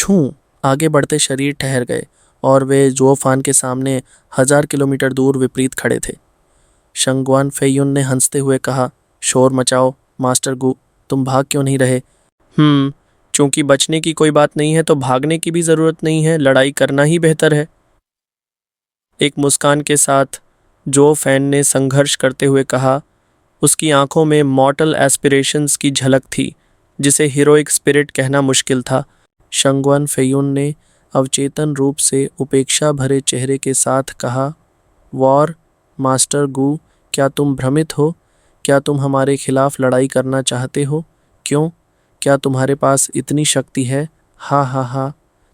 छू आगे बढ़ते शरीर ठहर गए और वे जुओफान के सामने 1000 किलोमीटर दूर विपरीत खड़े थे। शंगुआन फेयुन ने हंसते हुए कहा, शोर मचाओ मास्टर गु, तुम भाग क्यों नहीं रहे? चूंकि बचने की कोई बात नहीं है तो भागने की भी जरूरत नहीं है, लड़ाई करना ही बेहतर है। एक मुस्कान के साथ जो फैन ने संघर्ष करते हुए कहा। उसकी आंखों में मॉर्टल एस्पिरेशंस की झलक थी, जिसे हीरोइक स्पिरिट कहना मुश्किल था। शंगुआन फेयुन ने अवचेतन रूप से उपेक्षा भरे चेहरे के साथ कहा, वॉर मास्टर गु, क्या तुम भ्रमित हो? क्या तुम हमारे खिलाफ लड़ाई करना चाहते हो? क्यों? क्या तुम्हारे पास इतनी शक्ति है? हा हा हा,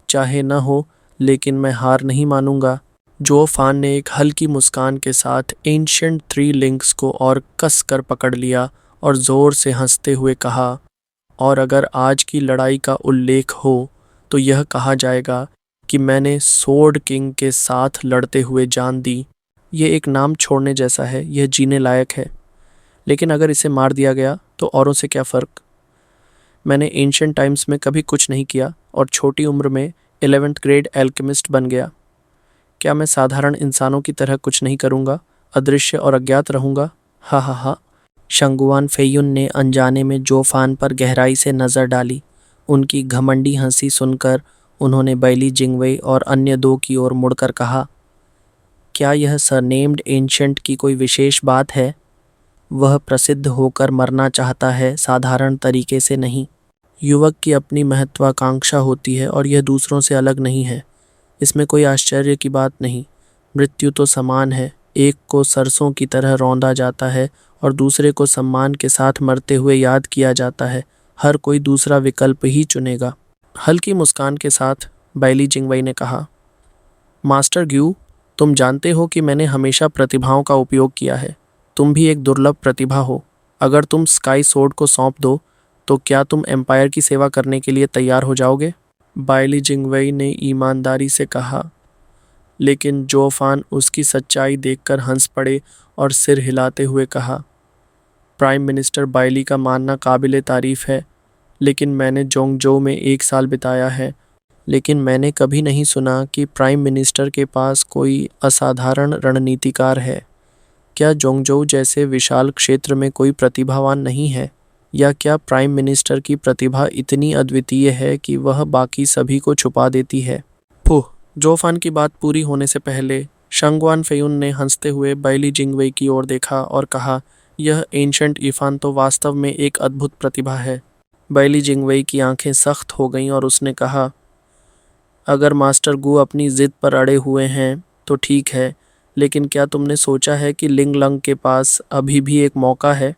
चाहे न हो, लेकिन मैं हार नहीं मानूंगा। जो फान ने एक हल्की मुस्कान के साथ एंशिएंट थ्री लिंक्स को और कस कर पकड़ लिया और जोर से हंसते हुए कहा, और अगर आज की लड़ाई का उल्लेख हो तो यह कहा जाएगा कि मैंने सोर्ड किंग के साथ लड़ते हुए जान दी। ये एक नाम छोड़ने जैसा है, यह जीने लायक है। लेकिन अगर इसे मार दिया गया तो औरों से क्या फ़र्क? मैंने एंशिएंट टाइम्स में कभी कुछ नहीं किया और छोटी उम्र में 11th ग्रेड एल्केमिस्ट बन गया। क्या मैं साधारण इंसानों की तरह कुछ नहीं करूँगा, अदृश्य और अज्ञात रहूँगा? हा हा हा। शंगुआन फेयुन ने अनजाने में जोफान पर गहराई से नज़र डाली। उनकी घमंडी हंसी सुनकर उन्होंने बैली जिंगवेई और अन्य दो की ओर मुड़कर कहा, क्या यह सरनेम्ड एंशिएंट की कोई विशेष बात है? वह प्रसिद्ध होकर मरना चाहता है, साधारण तरीके से नहीं। युवक की अपनी महत्वाकांक्षा होती है और यह दूसरों से अलग नहीं है। इसमें कोई आश्चर्य की बात नहीं। मृत्यु तो समान है, एक को सरसों की तरह रौंदा जाता है और दूसरे को सम्मान के साथ मरते हुए याद किया जाता है। हर कोई दूसरा विकल्प ही चुनेगा। हल्की मुस्कान के साथ बैली जिंगवेई ने कहा, मास्टर ग्यू, तुम जानते हो कि मैंने हमेशा प्रतिभाओं का उपयोग किया है। तुम भी एक दुर्लभ प्रतिभा हो। अगर तुम स्काई सोर्ड को सौंप दो तो क्या तुम एम्पायर की सेवा करने के लिए तैयार हो जाओगे? बैली जिंगवेई ने ईमानदारी से कहा, लेकिन जोफान उसकी सच्चाई देखकर हंस पड़े और सिर हिलाते हुए कहा, प्राइम मिनिस्टर बैली का मानना काबिले तारीफ है, लेकिन मैंने जोंगजो में 1 साल बिताया है। लेकिन मैंने कभी नहीं सुना कि प्राइम मिनिस्टर के पास कोई असाधारण रणनीतिकार है। क्या जोंगजो जैसे विशाल क्षेत्र में कोई प्रतिभावान नहीं है? या क्या प्राइम मिनिस्टर की प्रतिभा इतनी अद्वितीय है कि वह बाकी सभी को छुपा देती है? फुह। जोफान की बात पूरी होने से पहले शंगुआन फेयुन ने हंसते हुए बैली जिंगवेई की ओर देखा और कहा, यह एंशिएंट ईफान तो वास्तव में एक अद्भुत प्रतिभा है। बैली जिंगवेई की आंखें सख्त हो गईं और उसने कहा, अगर मास्टर गु अपनी जिद पर अड़े हुए हैं तो ठीक है, लेकिन क्या तुमने सोचा है कि लिंग लंग के पास अभी भी एक मौका है?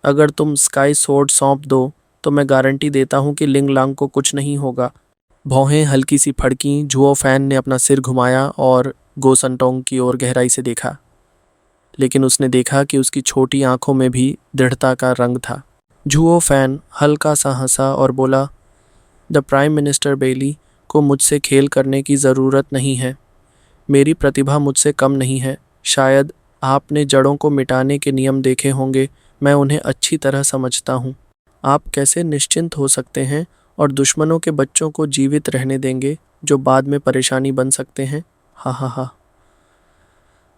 अगर तुम स्काई सोर्ड सौंप दो तो मैं गारंटी देता हूँ कि लिंग लांग को कुछ नहीं होगा। भौहें हल्की सी फड़कीं। जुओ फैन ने अपना सिर घुमाया और गो संटोंग की ओर गहराई से देखा, लेकिन उसने देखा कि उसकी छोटी आंखों में भी दृढ़ता का रंग था। जुओ फैन हल्का सा हंसा और बोला, द प्राइम मिनिस्टर बेली को मुझसे खेल करने की ज़रूरत नहीं है। मेरी प्रतिभा मुझसे कम नहीं है। शायद आपने जड़ों को मिटाने के नियम देखे होंगे, मैं उन्हें अच्छी तरह समझता हूँ। आप कैसे निश्चिंत हो सकते हैं और दुश्मनों के बच्चों को जीवित रहने देंगे जो बाद में परेशानी बन सकते हैं? हा हा हा।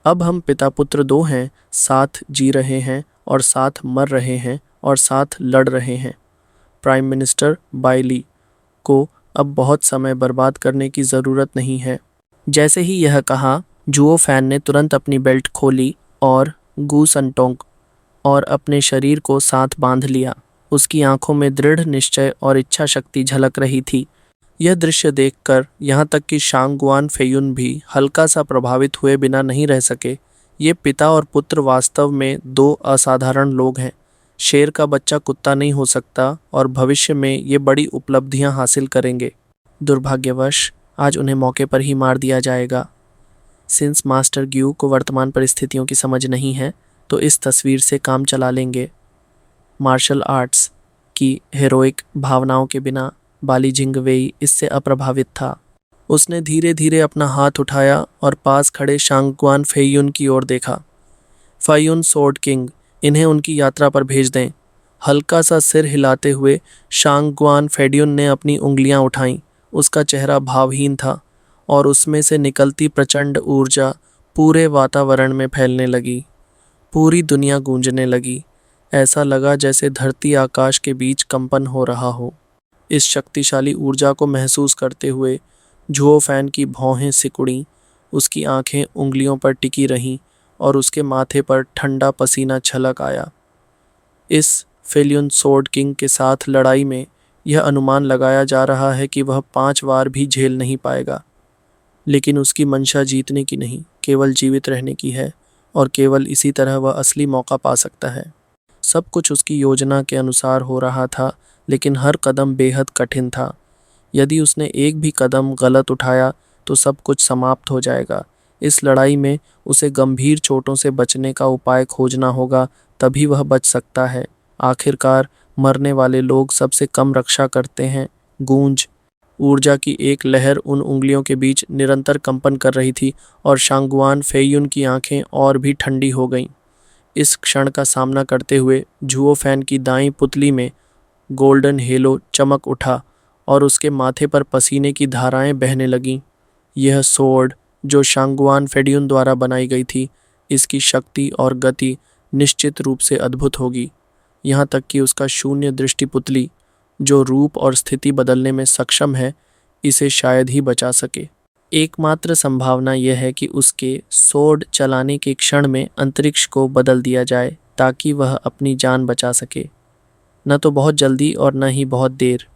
अब हम पिता पुत्र दो हैं, साथ जी रहे हैं और साथ मर रहे हैं और साथ लड़ रहे हैं। प्राइम मिनिस्टर बैली को अब बहुत समय बर्बाद करने की ज़रूरत नहीं है। जैसे ही यह कहा, जुओ फैन ने तुरंत अपनी बेल्ट खोली और गू संटोंग और अपने शरीर को साथ बांध लिया। उसकी आंखों में दृढ़ निश्चय और इच्छा शक्ति झलक रही थी। यह दृश्य देखकर यहाँ तक कि शांगुआन फेयुन भी हल्का सा प्रभावित हुए बिना नहीं रह सके। ये पिता और पुत्र वास्तव में दो असाधारण लोग हैं। शेर का बच्चा कुत्ता नहीं हो सकता और भविष्य में ये बड़ी उपलब्धियां हासिल करेंगे। दुर्भाग्यवश आज उन्हें मौके पर ही मार दिया जाएगा। सिंस मास्टर ग्यू को वर्तमान परिस्थितियों की समझ नहीं है तो इस तस्वीर से काम चला लेंगे। मार्शल आर्ट्स की हीरोइक भावनाओं के बिना बैली जिंगवेई इससे अप्रभावित था। उसने धीरे धीरे अपना हाथ उठाया और पास खड़े शांगुआन फेयुन की ओर देखा। फेयुन सोर्ड किंग, इन्हें उनकी यात्रा पर भेज दें। हल्का सा सिर हिलाते हुए शांगुआन फेड्यून ने अपनी उंगलियां उठाईं उसका चेहरा भावहीन था और उसमें से निकलती प्रचंड ऊर्जा पूरे वातावरण में फैलने लगी। पूरी दुनिया गूंजने लगी। ऐसा लगा जैसे धरती आकाश के बीच कंपन हो रहा हो। इस शक्तिशाली ऊर्जा को महसूस करते हुए झुओ फैन की भौहें सिकुड़ीं, उसकी आंखें उंगलियों पर टिकी रहीं और उसके माथे पर ठंडा पसीना छलक आया। इस फेलियन सोर्ड किंग के साथ लड़ाई में यह अनुमान लगाया जा रहा है कि वह 5 वार भी झेल नहीं पाएगा, लेकिन उसकी मंशा जीतने की नहीं, केवल जीवित रहने की है और केवल इसी तरह वह असली मौका पा सकता है। सब कुछ उसकी योजना के अनुसार हो रहा था, लेकिन हर कदम बेहद कठिन था। यदि उसने एक भी कदम गलत उठाया तो सब कुछ समाप्त हो जाएगा। इस लड़ाई में उसे गंभीर चोटों से बचने का उपाय खोजना होगा, तभी वह बच सकता है। आखिरकार मरने वाले लोग सबसे कम रक्षा करते हैं। गूंज ऊर्जा की एक लहर उन उंगलियों के बीच निरंतर कंपन कर रही थी और शांगुआन फेयुन की आंखें और भी ठंडी हो गईं। इस क्षण का सामना करते हुए झुओ फैन की दाईं पुतली में गोल्डन हेलो चमक उठा और उसके माथे पर पसीने की धाराएं बहने लगीं। यह सोर्ड जो शांगुआन फेड्यून द्वारा बनाई गई थी, इसकी शक्ति और गति निश्चित रूप से अद्भुत होगी। यहाँ तक कि उसका शून्य दृष्टि पुतली, जो रूप और स्थिति बदलने में सक्षम है, इसे शायद ही बचा सके। एकमात्र संभावना यह है कि उसके सोर्ड चलाने के क्षण में अंतरिक्ष को बदल दिया जाए ताकि वह अपनी जान बचा सके। न तो बहुत जल्दी और न ही बहुत देर।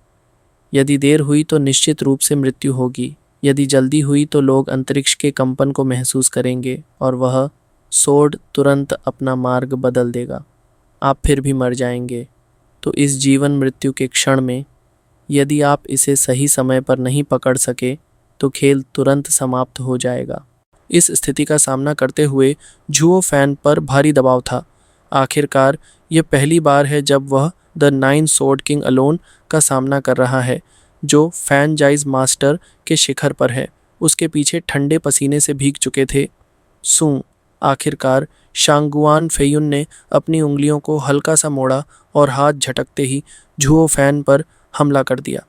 यदि देर हुई तो निश्चित रूप से मृत्यु होगी। यदि जल्दी हुई तो लोग अंतरिक्ष के कंपन को महसूस करेंगे और वह सोर्ड तुरंत अपना मार्ग बदल देगा। आप फिर भी मर जाएंगे। तो इस जीवन मृत्यु के क्षण में यदि आप इसे सही समय पर नहीं पकड़ सके तो खेल तुरंत समाप्त हो जाएगा। इस स्थिति का सामना करते हुए झुओ फैन पर भारी दबाव था। आखिरकार यह पहली बार है जब वह द 9 सोर्ड किंग अलोन का सामना कर रहा है, जो फैन जाइज मास्टर के शिखर पर है। उसके पीछे ठंडे पसीने से भीग चुके थे। आखिरकार शांगुआन फेयुन ने अपनी उंगलियों को हल्का सा मोड़ा और हाथ झटकते ही झुओ फैन पर हमला कर दिया।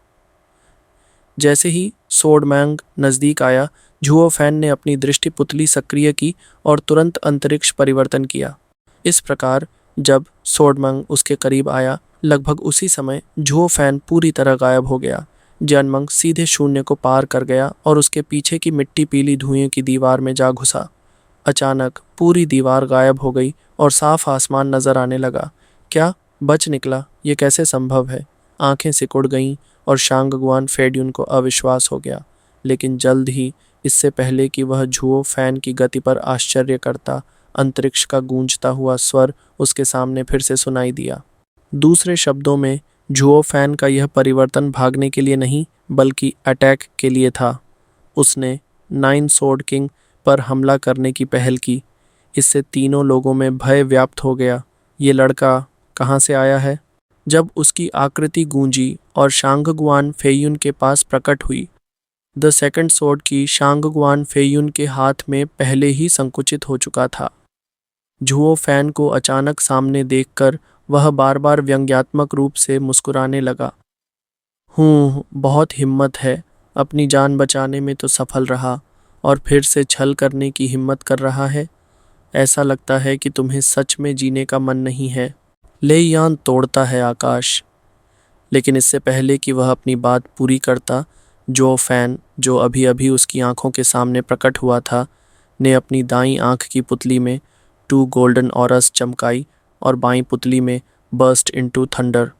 जैसे ही सोर्डमैंग नज़दीक आया, झुओ फैन ने अपनी दृष्टि पुतली सक्रिय की और तुरंत अंतरिक्ष परिवर्तन किया। इस प्रकार जब सोर्डमैंग उसके करीब आया, लगभग उसी समय झुओ फैन पूरी तरह गायब हो गया। जियानमंग सीधे शून्य को पार कर गया और उसके पीछे की मिट्टी पीली धुएं की दीवार में जा घुसा। अचानक पूरी दीवार गायब हो गई और साफ आसमान नजर आने लगा। क्या बच निकला? ये कैसे संभव है? आंखें सिकुड़ गईं और शांगगुआन फेड्यून को अविश्वास हो गया। लेकिन जल्द ही, इससे पहले कि वह झुओ फैन की गति पर आश्चर्य करता, अंतरिक्ष का गूंजता हुआ स्वर उसके सामने फिर से सुनाई दिया। दूसरे शब्दों में, झुओ फैन का यह परिवर्तन भागने के लिए नहीं बल्कि अटैक के लिए था। उसने 9 सोर्ड किंग पर हमला करने की पहल की। इससे तीनों लोगों में भय व्याप्त हो गया। ये लड़का कहाँ से आया है? जब उसकी आकृति गूंजी और शांगगुआन फेयुन के पास प्रकट हुई, द सेकंड सोर्ड की शांगगुआन फेयुन के हाथ में पहले ही संकुचित हो चुका था। झुओ फैन को अचानक सामने देखकर वह बार बार व्यंग्यात्मक रूप से मुस्कुराने लगा। बहुत हिम्मत है। अपनी जान बचाने में तो सफल रहा और फिर से छल करने की हिम्मत कर रहा है। ऐसा लगता है कि तुम्हें सच में जीने का मन नहीं है। ले यान तोड़ता है आकाश। लेकिन इससे पहले कि वह अपनी बात पूरी करता, जो फैन, जो अभी अभी उसकी आंखों के सामने प्रकट हुआ था, ने अपनी दाईं आंख की पुतली में 2 गोल्डन ऑरस चमकाई और बाईं पुतली में बर्स्ट इनटू थंडर।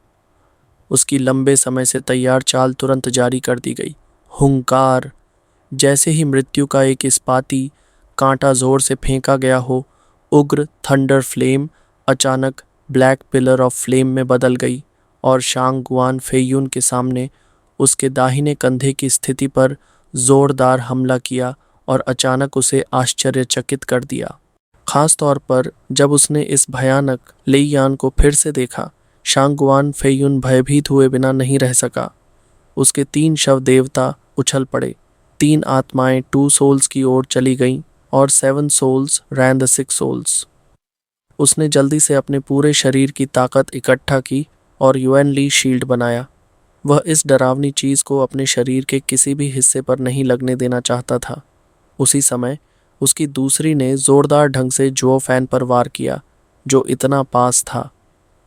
उसकी लंबे समय से तैयार चाल तुरंत जारी कर दी गई। हुंकार। जैसे ही मृत्यु का एक इस्पाती कांटा जोर से फेंका गया हो, उग्र थंडर फ्लेम अचानक ब्लैक पिलर ऑफ फ्लेम में बदल गई और शांगगुआन फेयुन के सामने उसके दाहिने कंधे की स्थिति पर जोरदार हमला किया और अचानक उसे आश्चर्यचकित कर दिया। खास तौर पर जब उसने इस भयानक लेईयान को फिर से देखा, शांगगुआन फेयुन भयभीत हुए बिना नहीं रह सका। उसके 3 शव देवता उछल पड़े। 3 आत्माएं 2 सोल्स की ओर चली गईं और 7 सोल्स रैन द 6 सोल्स। उसने जल्दी से अपने पूरे शरीर की ताकत इकट्ठा की और युएन ली शील्ड बनाया। वह इस डरावनी चीज़ को अपने शरीर के किसी भी हिस्से पर नहीं लगने देना चाहता था। उसी समय उसकी दूसरी ने जोरदार ढंग से जुओ फैन पर वार किया, जो इतना पास था,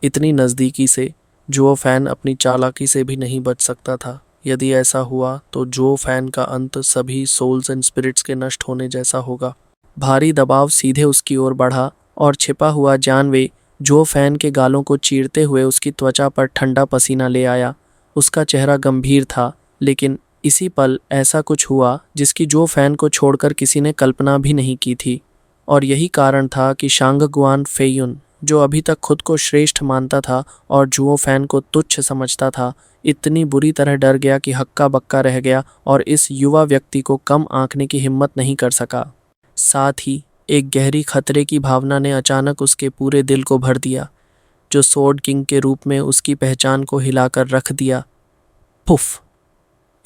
इतनी नज़दीकी से जुओ फैन अपनी चालाकी से भी नहीं बच सकता था। यदि ऐसा हुआ तो जुओ फैन का अंत सभी सोल्स एंड स्पिरिट्स के नष्ट होने जैसा होगा। भारी दबाव सीधे उसकी ओर बढ़ा और छिपा हुआ जानवे जुओ फैन के गालों को चीरते हुए उसकी त्वचा पर ठंडा पसीना ले आया। उसका चेहरा गंभीर था, लेकिन इसी पल ऐसा कुछ हुआ जिसकी जुओ फैन को छोड़कर किसी ने कल्पना भी नहीं की थी। और यही कारण था कि शांगगुआन फेयुन, जो अभी तक खुद को श्रेष्ठ मानता था और जुओ फैन को तुच्छ समझता था, इतनी बुरी तरह डर गया कि हक्का बक्का रह गया और इस युवा व्यक्ति को कम आंकने की हिम्मत नहीं कर सका। साथ ही एक गहरी खतरे की भावना ने अचानक उसके पूरे दिल को भर दिया, जो सोर्ड किंग के रूप में उसकी पहचान को हिलाकर रख दिया। पुफ!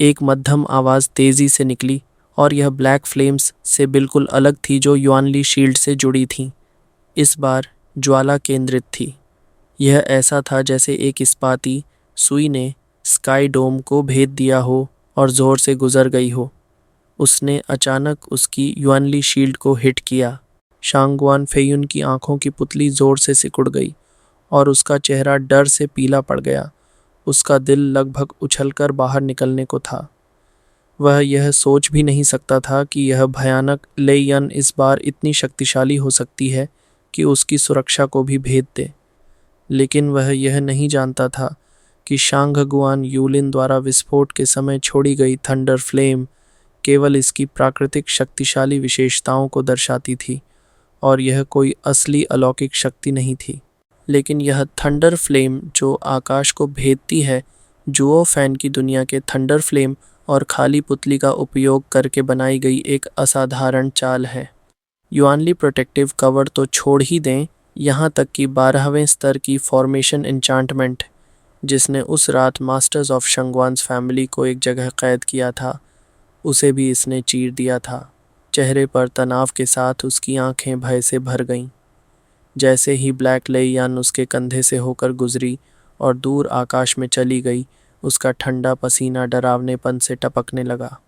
एक मध्यम आवाज़ तेज़ी से निकली और यह ब्लैक फ्लेम्स से बिल्कुल अलग थी जो युआनली शील्ड से जुड़ी थीं। इस बार ज्वाला केंद्रित थी। यह ऐसा था जैसे एक इस्पाती सुई ने स्काई डोम को भेद दिया हो और ज़ोर से गुजर गई हो। उसने अचानक उसकी युआनली शील्ड को हिट किया। शांगवान फेयुन की आंखों की पुतली ज़ोर से सिकुड़ गई और उसका चेहरा डर से पीला पड़ गया। उसका दिल लगभग उछलकर बाहर निकलने को था। वह यह सोच भी नहीं सकता था कि यह भयानक लेयन इस बार इतनी शक्तिशाली हो सकती है कि उसकी सुरक्षा को भी भेद दे। लेकिन वह यह नहीं जानता था कि शांगगुआन यूलिन द्वारा विस्फोट के समय छोड़ी गई थंडर फ्लेम केवल इसकी प्राकृतिक शक्तिशाली विशेषताओं को दर्शाती थी और यह कोई असली अलौकिक शक्ति नहीं थी। लेकिन यह थंडर फ्लेम जो आकाश को भेदती है, जुओ फैन की दुनिया के थंडर फ्लेम और खाली पुतली का उपयोग करके बनाई गई एक असाधारण चाल है। युआनली प्रोटेक्टिव कवर तो छोड़ ही दें, यहाँ तक कि 12वें स्तर की फॉर्मेशन एन्चांटमेंट, जिसने उस रात मास्टर्स ऑफ शंगवान्स फैमिली को एक जगह कैद किया था, उसे भी इसने चीर दिया था। चेहरे पर तनाव के साथ उसकी आंखें भय से भर गईं। जैसे ही ब्लैक लेयान उसके कंधे से होकर गुजरी और दूर आकाश में चली गई, उसका ठंडा पसीना डरावनेपन से टपकने लगा।